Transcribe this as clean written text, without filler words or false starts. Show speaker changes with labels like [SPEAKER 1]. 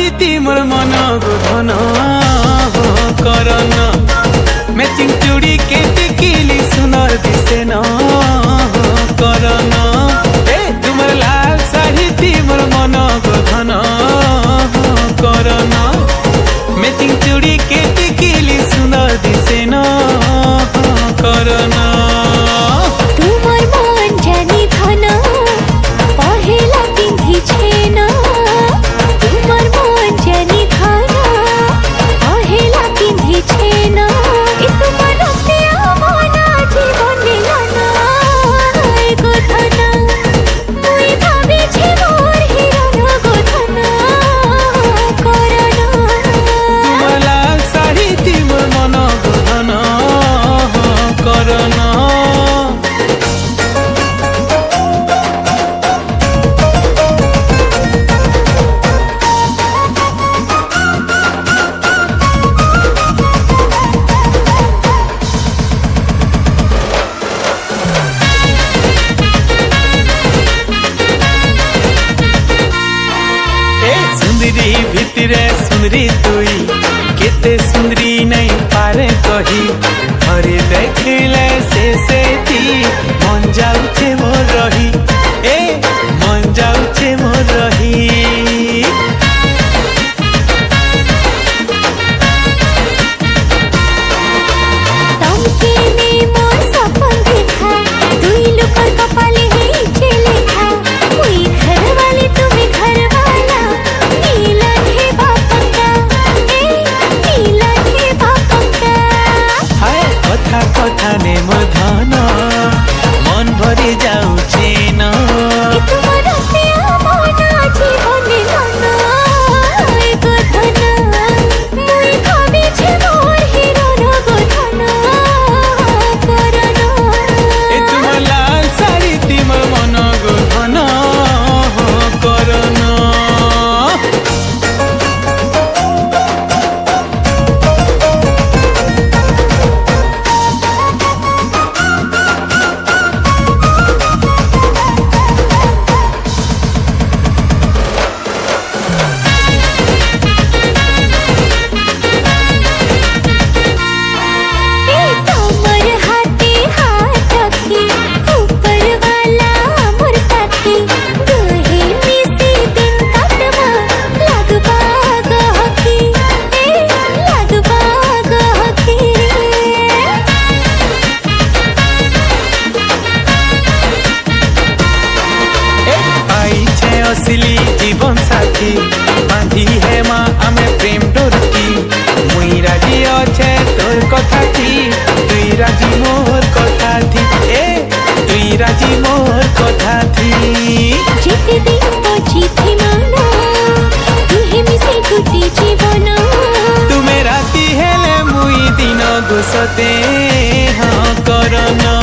[SPEAKER 1] साहिती मोर मन गोधन करन मैचिंग चूड़ी के टिकिली सुनर दिसे न करन तुमर लाल साहिती मोर मन गोधन करन मैचिंग चूड़ी के टिकिली सुनर दिसे न करन सुंदरी भितरे सुंदरी तुई केते सुंदरी नहीं पारे कही अरे देखले से थी मन जाउछे मोर रही मन जाउछे मोर रही कथाने मोर धन मन भरी जाउछे न असली जीवन साथी बांधी है माँ आमे प्रेम डोरकी मुई राजी अच्छे तोर कथा थी तुई राजी मोर कथा थी तुई राजी मोर कथा थी
[SPEAKER 2] जेते दिन पछी थी माना तुहे मिसे गुटी जीवन
[SPEAKER 1] तुमे राती हेले मुई दिन गुसते हाँ करना।